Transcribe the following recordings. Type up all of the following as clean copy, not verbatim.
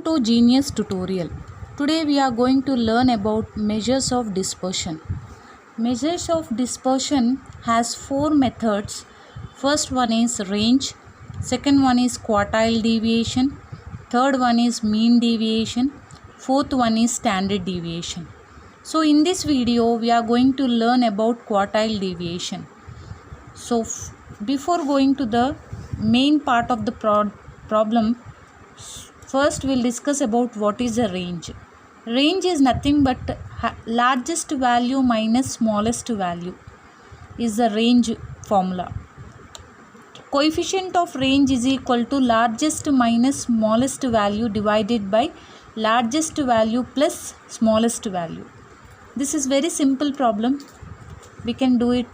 to Genius tutorial. Today we are going to learn about measures of dispersion. Measures of dispersion has four methods. First one is range, second one is quartile deviation, third one is mean deviation, fourth one is standard deviation. So in this video we are going to learn about quartile deviation. So before going to the main part of the problem, first we'll discuss about what is a range. Range is nothing but largest value minus smallest value is the range formula. Coefficient of range is equal to largest minus smallest value divided by largest value plus smallest value. This is very simple problem. We can do it.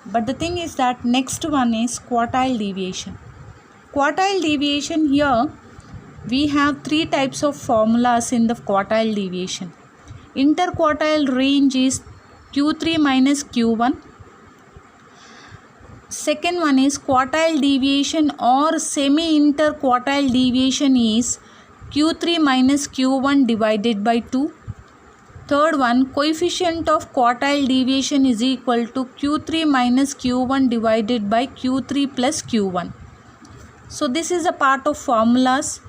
But the thing is that next one is quartile deviation. Quartile deviation, here we have three types of formulas in the quartile deviation. Interquartile range is Q3 minus Q1. Second one is quartile deviation or semi-interquartile deviation is Q3 minus Q1 divided by 2. Third one, coefficient of quartile deviation is equal to Q3 minus Q1 divided by Q3 plus Q1. So this is a part of formulas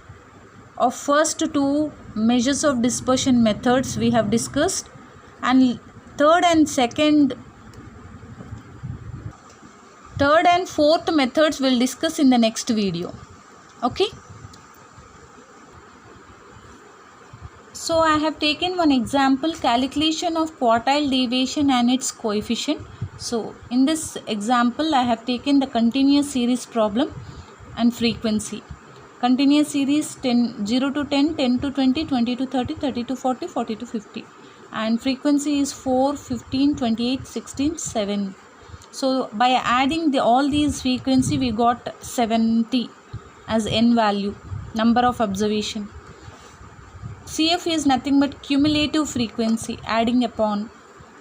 of first two measures of dispersion methods we have discussed, and third and fourth methods we'll discuss in the next video. Okay. So I have taken one example, calculation of quartile deviation and its coefficient. So in this example I have taken the continuous series problem and frequency. Continuous series 0 to 10, 10 to 20, 20 to 30, 30 to 40, 40 to 50. And frequency is 4, 15, 28, 16, 7. So by adding all these frequency we got 70 as n value, number of observation. CF is nothing but cumulative frequency adding upon.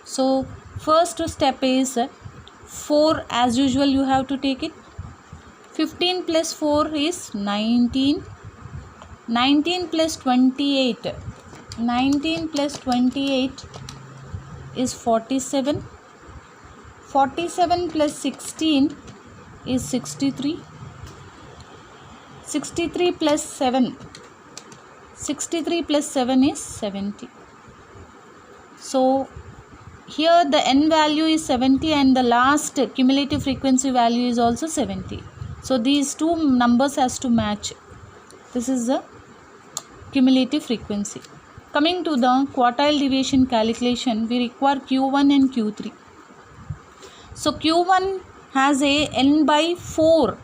So first step is 4, as usual you have to take it. 15 plus 4 is 19. 19 plus 28. 19 plus 28 is 47. 47 plus 16 is 63. 63 plus 7. 63 plus 7 is 70. So here the n value is 70 and the last cumulative frequency value is also 70. So these two numbers has to match. This is the cumulative frequency. Coming to the quartile deviation calculation, we require Q1 and Q3. So Q1 has a n by 4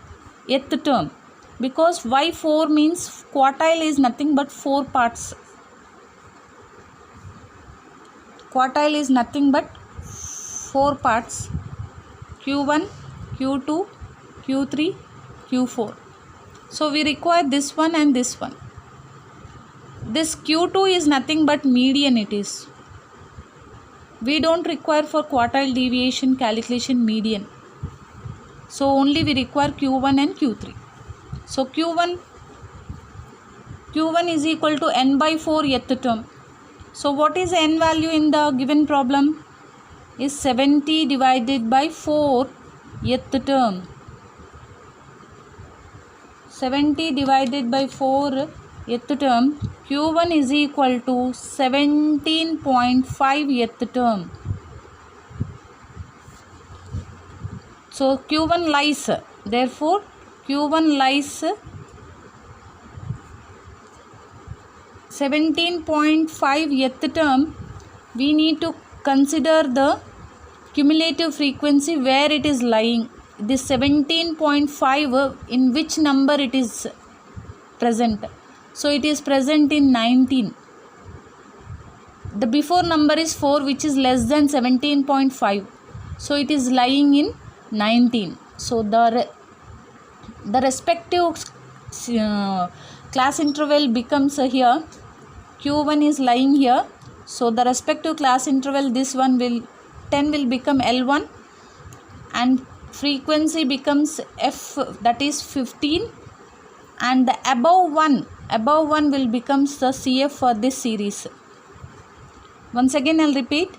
th term. Because why 4 means quartile is nothing but 4 parts. Quartile is nothing but 4 parts. Q1, Q2, Q3, Q4. So we require this one and this one. This Q2 is nothing but median it is. We don't require for quartile deviation calculation median. So only we require Q1 and Q3. So Q1 is equal to n by 4 th term. So what is n value in the given problem? Is 70 divided by 4 th term. 70 divided by 4 th term. Q1 is equal to 17.5 th term. So Q1 lies. Therefore Q1 lies 17.5 th term. We need to consider the cumulative frequency where it is lying. This 17.5 in which number it is present. So it is present in 19. The before number is 4 which is less than 17.5. So it is lying in 19. So the respective class interval becomes here. Q1 is lying here. So the respective class interval, this one will 10 will become L1 and frequency becomes F, that is 15, and the above one above one will becomes the CF for this series. Once again I'll repeat.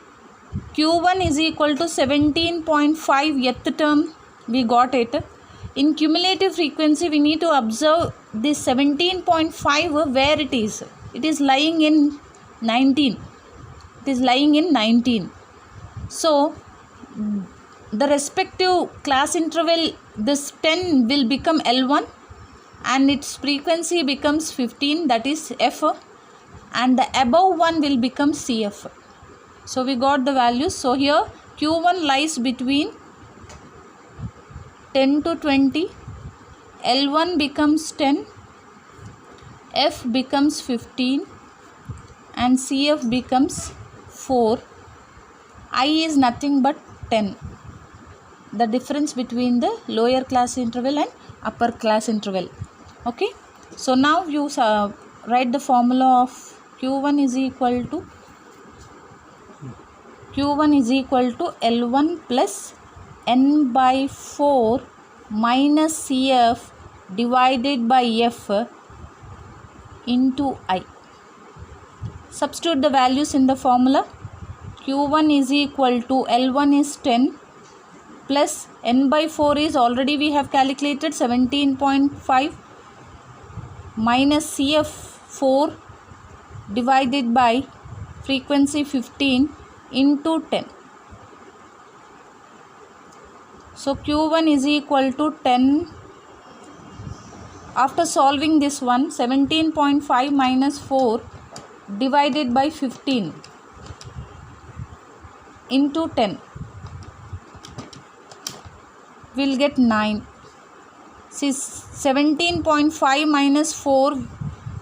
Q1 is equal to 17.5 th term, we got it. In cumulative frequency we need to observe this 17.5 where it is. It is lying in 19. It is lying in 19. So the respective class interval, this 10 will become L1 and its frequency becomes 15, that is F, and the above one will become CF. So we got the values. So here Q1 lies between 10 to 20, L1 becomes 10, F becomes 15 and CF becomes 4. I is nothing but 10. The difference between the lower class interval and upper class interval. Okay. So now you write the formula of Q1 is equal to L1 plus N by 4 minus CF divided by F into I. Substitute the values in the formula. Q1 is equal to L1 is 10 plus N by 4 is already we have calculated 17.5 minus CF 4 divided by frequency 15 into 10. So Q1 is equal to 10. After solving this one, 17.5 minus 4 divided by 15 into 10 will get 9. See, 17.5 minus 4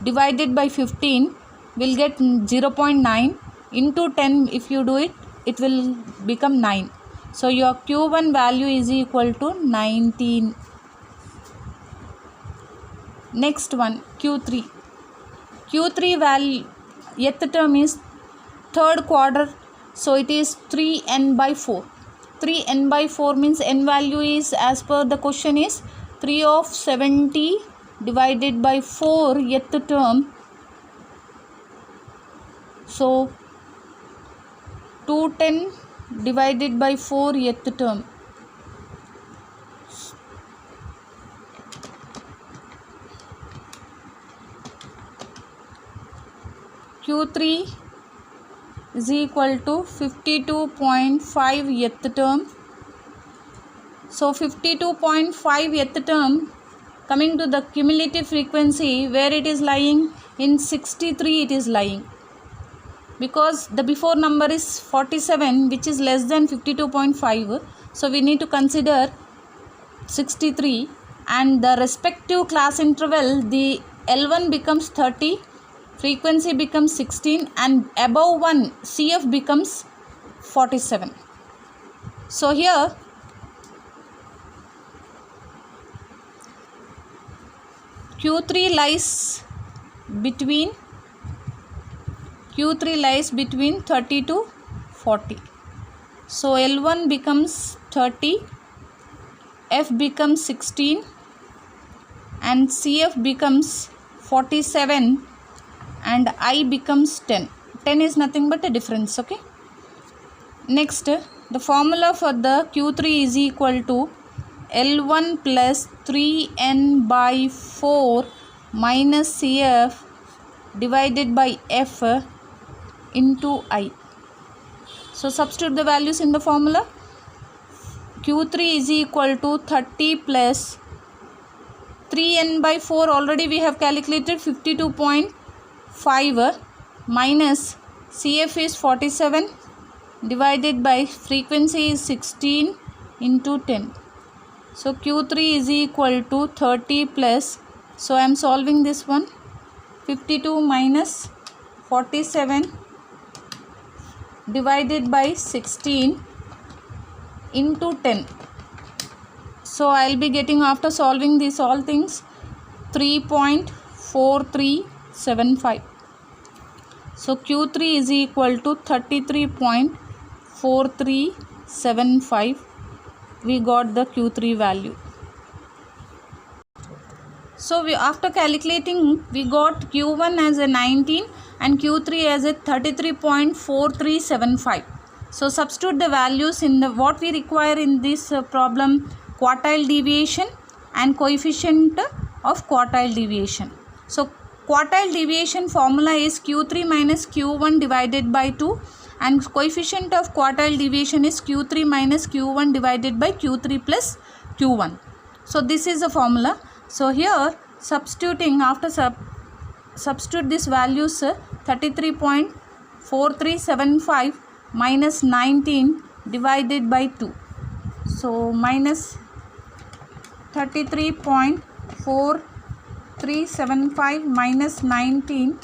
divided by 15 will get 0.9 into 10. If you do it, it will become 9. So your Q1 value is equal to 19. Next one, Q3. Q3 value, th term is third quarter. So it is 3n by 4. 3n by 4 means n value is, as per the question, is 3 of 70 divided by 4 th term. So 210 divided by 4 th term. Q3 is equal to 52.5 th term. So 52.5 th term, coming to the cumulative frequency, where it is lying, in 63 it is lying, because the before number is 47, which is less than 52.5. So we need to consider 63, and the respective class interval, the L1 becomes 30, frequency becomes 16, and above one CF becomes 47. So here Q3 lies between 30 to 40. So L1 becomes 30, F becomes 16 and CF becomes 47 and I becomes 10. 10 is nothing but a difference. Okay. Next, the formula for the Q3 is equal to L1 plus 3n by 4 minus CF divided by F into I. So substitute the values in the formula. Q3 is equal to 30 plus 3n by 4, already we have calculated 52.5 minus CF is 47 divided by frequency is 16 into 10. So Q3 is equal to 30 plus, so I am solving this one, 52 minus 47 divided by 16 into 10. So I will be getting, after solving these all things, 3.4375. So Q3 is equal to 33.4375. We got the Q3 value. So after calculating, we got Q1 as a 19 and Q3 as a 33.4375. So substitute the values in the what we require in this problem: quartile deviation and coefficient of quartile deviation. So quartile deviation formula is Q3 minus Q1 divided by 2, and coefficient of quartile deviation is Q3 minus Q1 divided by Q3 plus Q1. So this is the formula. So here substituting, after substitute these values, 33.4375 minus 19 divided by 2. So minus 33.4375 minus 19.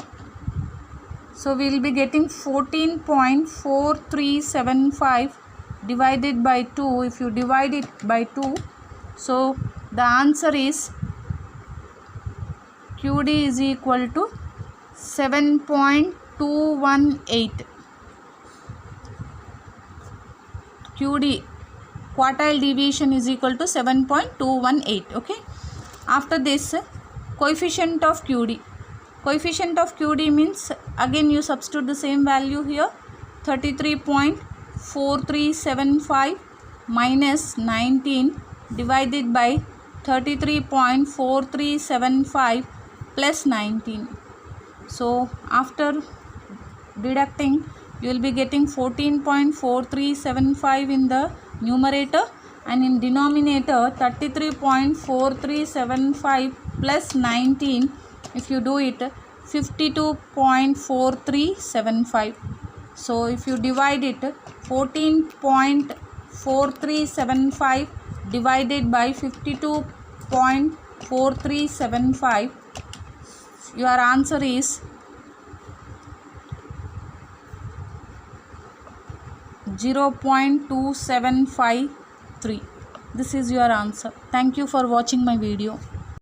So we will be getting 14.4375 divided by 2. If you divide it by 2, so the answer is QD is equal to 7.218. QD, quartile deviation, is equal to 7.218. Okay. After this, coefficient of QD. Coefficient of QD means, again you substitute the same value here, 33.4375 minus 19 divided by 33.4375 plus 19. So after deducting, you will be getting 14.4375 in the numerator, and in denominator 33.4375 plus 19. If you do it, 52.4375. So if you divide it, 14.4375 divided by 52.4375, your answer is 0.2753. This is your answer. Thank you for watching my video.